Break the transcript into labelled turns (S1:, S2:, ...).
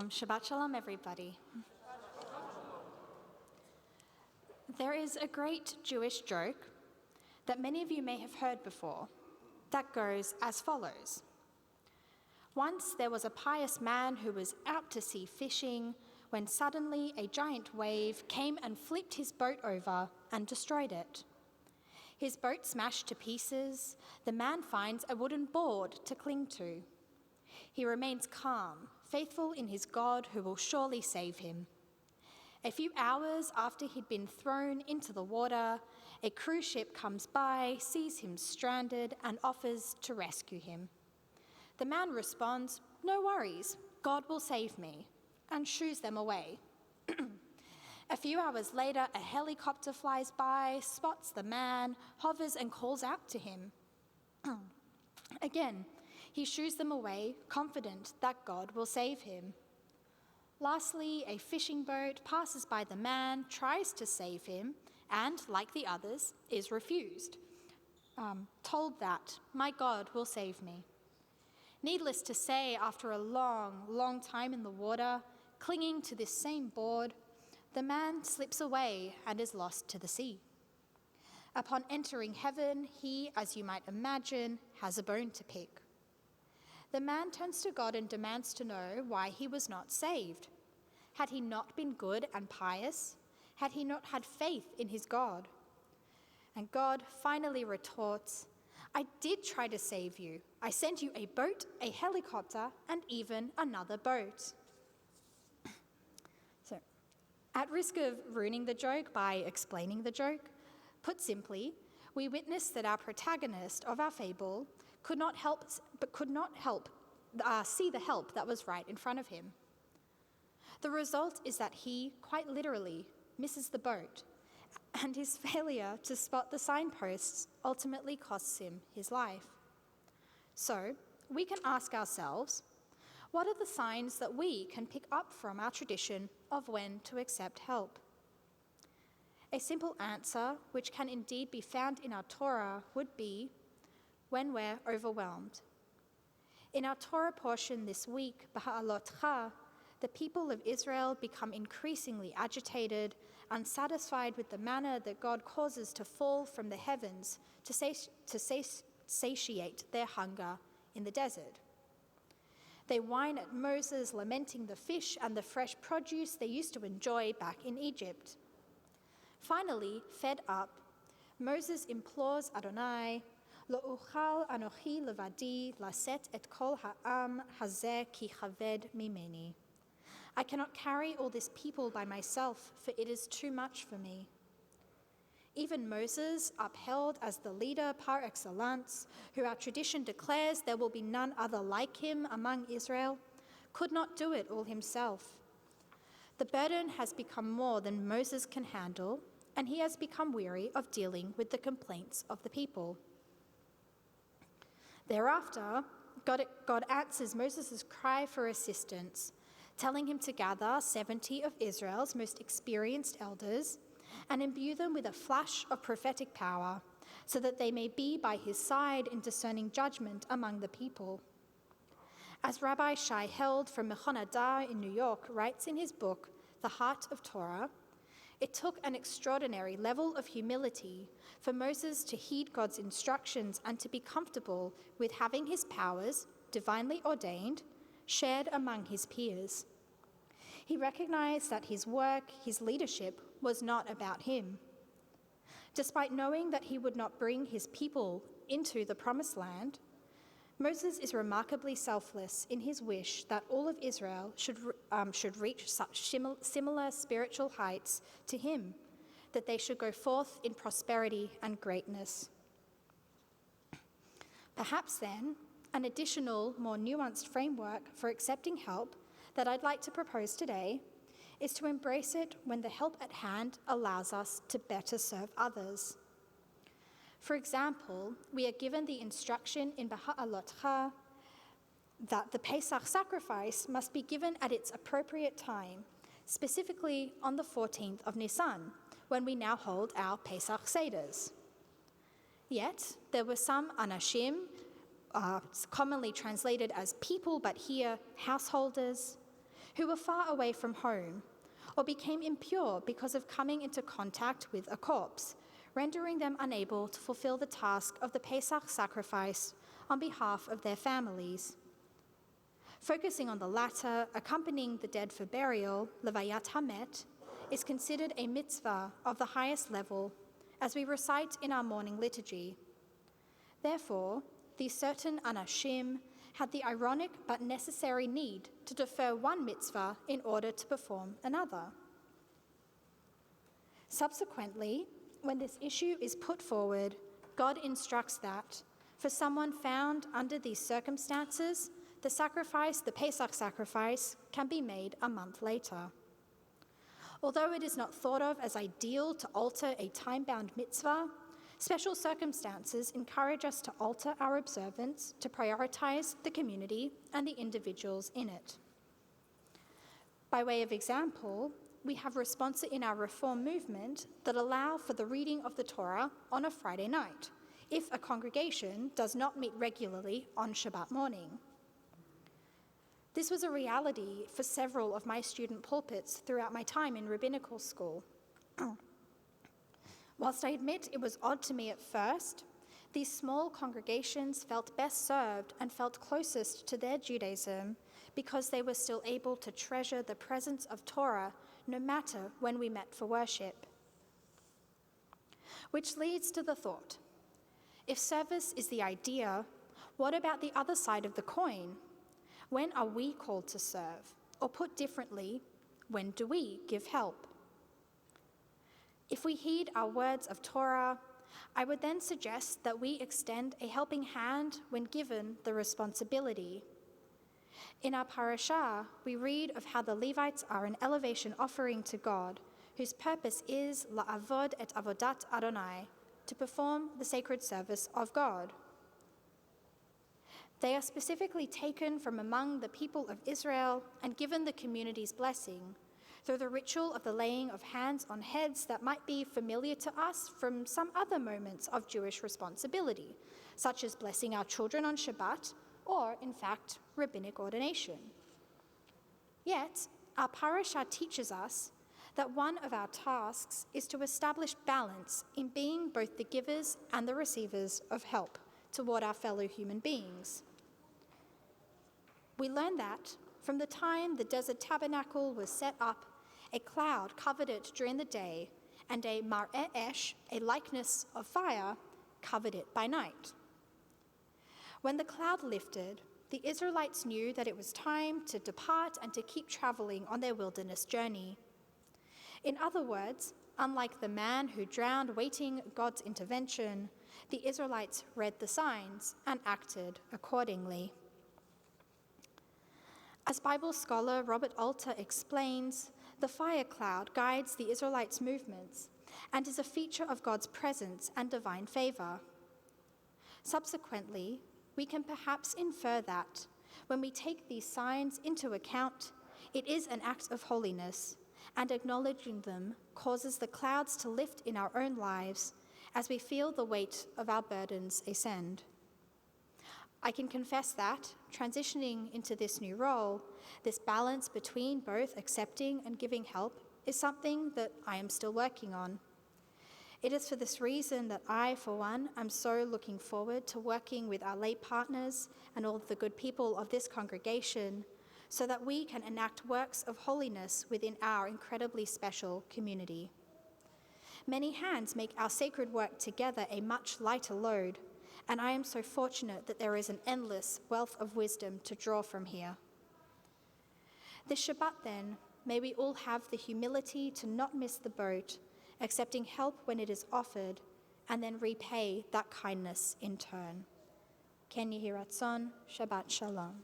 S1: Shabbat Shalom, everybody. There is a great Jewish joke that many of you may have heard before that goes as follows. Once there was a pious man who was out to sea fishing when suddenly a giant wave came and flipped his boat over and destroyed it. His boat smashed to pieces. The man finds a wooden board to cling to. He remains calm, faithful in his God who will surely save him. A few hours after he'd been thrown into the water, a cruise ship comes by, sees him stranded, and offers to rescue him. The man responds, "No worries, God will save me," and shoos them away. A few hours later, a helicopter flies by, spots the man, hovers and calls out to him. Again, he shoos them away, confident that God will save him. Lastly, a fishing boat passes by the man, tries to save him, and, like the others, is refused, told that, "My God will save me." Needless to say, after a long time in the water, clinging to this same board, the man slips away and is lost to the sea. Upon entering heaven, he, as you might imagine, has a bone to pick. The man turns to God and demands to know why he was not saved. Had he not been good and pious? Had he not had faith in his God? And God finally retorts, "I did try to save you. I sent you a boat, a helicopter, and even another boat." So, at risk of ruining the joke by explaining the joke, put simply, we witness that our protagonist of our fable could not help see the help that was right in front of him. The result is that he, quite literally, misses the boat, and his failure to spot the signposts ultimately costs him his life. So, we can ask ourselves, what are the signs that we can pick up from our tradition of when to accept help? A simple answer, which can indeed be found in our Torah, would be when we're overwhelmed. In our Torah portion this week, B'ha'alotcha, the people of Israel become increasingly agitated, unsatisfied with the manna that God causes to fall from the heavens to satiate their hunger in the desert. They whine at Moses, lamenting the fish and the fresh produce they used to enjoy back in Egypt. Finally, fed up, Moses implores Adonai, "Lo uchal anochi levadi laset et kol ha'am hazeh ki chaved mimeni." I cannot carry all this people by myself, for it is too much for me. Even Moses, upheld as the leader par excellence, who our tradition declares there will be none other like him among Israel, could not do it all himself. The burden has become more than Moses can handle, and he has become weary of dealing with the complaints of the people. Thereafter, God answers Moses' cry for assistance, telling him to gather 70 of Israel's most experienced elders and imbue them with a flash of prophetic power, so that they may be by his side in discerning judgment among the people. As Rabbi Shai Held from Mechon Adar in New York writes in his book, The Heart of Torah, it took an extraordinary level of humility for Moses to heed God's instructions and to be comfortable with having his powers, divinely ordained, shared among his peers. He recognized that his work, his leadership, was not about him. Despite knowing that he would not bring his people into the promised land, Moses is remarkably selfless in his wish that all of Israel should reach such similar spiritual heights to him, that they should go forth in prosperity and greatness. Perhaps then, an additional, more nuanced framework for accepting help that I'd like to propose today is to embrace it when the help at hand allows us to better serve others. For example, we are given the instruction in B'ha'alotcha that the Pesach sacrifice must be given at its appropriate time, specifically on the 14th of Nisan, when we now hold our Pesach Seders. Yet, there were some anashim, commonly translated as people, but here householders, who were far away from home, or became impure because of coming into contact with a corpse, rendering them unable to fulfill the task of the Pesach sacrifice on behalf of their families. Focusing on the latter, accompanying the dead for burial, Levayat Hamet, is considered a mitzvah of the highest level, as we recite in our morning liturgy. Therefore, these certain anashim had the ironic but necessary need to defer one mitzvah in order to perform another. Subsequently, when this issue is put forward, God instructs that, for someone found under these circumstances, the Pesach sacrifice, can be made a month later. Although it is not thought of as ideal to alter a time-bound mitzvah, special circumstances encourage us to alter our observance to prioritize the community and the individuals in it. By way of example, we have responsa in our Reform movement that allow for the reading of the Torah on a Friday night, if a congregation does not meet regularly on Shabbat morning. This was a reality for several of my student pulpits throughout my time in rabbinical school. Whilst I admit it was odd to me at first, these small congregations felt best served and felt closest to their Judaism because they were still able to treasure the presence of Torah no matter when we met for worship. Which leads to the thought, if service is the idea, what about the other side of the coin? When are we called to serve? Or put differently, when do we give help? If we heed our words of Torah, I would then suggest that we extend a helping hand when given the responsibility. In our parashah, we read of how the Levites are an elevation offering to God, whose purpose is la'avod et avodat Adonai, to perform the sacred service of God. They are specifically taken from among the people of Israel and given the community's blessing through the ritual of the laying of hands on heads that might be familiar to us from some other moments of Jewish responsibility, such as blessing our children on Shabbat or, in fact, rabbinic ordination. Yet, our parashah teaches us that one of our tasks is to establish balance in being both the givers and the receivers of help toward our fellow human beings. We learn that from the time the desert tabernacle was set up, a cloud covered it during the day, and a mar'eh esh, a likeness of fire, covered it by night. When the cloud lifted, the Israelites knew that it was time to depart and to keep traveling on their wilderness journey. In other words, unlike the man who drowned waiting God's intervention, the Israelites read the signs and acted accordingly. As Bible scholar Robert Alter explains, the fire cloud guides the Israelites' movements and is a feature of God's presence and divine favor. Subsequently, we can perhaps infer that when we take these signs into account, it is an act of holiness, and acknowledging them causes the clouds to lift in our own lives as we feel the weight of our burdens ascend. I can confess that, transitioning into this new role, this balance between both accepting and giving help is something that I am still working on. It is for this reason that I, for one, am so looking forward to working with our lay partners and all the good people of this congregation so that we can enact works of holiness within our incredibly special community. Many hands make our sacred work together a much lighter load, and I am so fortunate that there is an endless wealth of wisdom to draw from here. This Shabbat, then, may we all have the humility to not miss the boat, accepting help when it is offered, and then repay that kindness in turn. Ken Yehi Ratzon, Shabbat Shalom.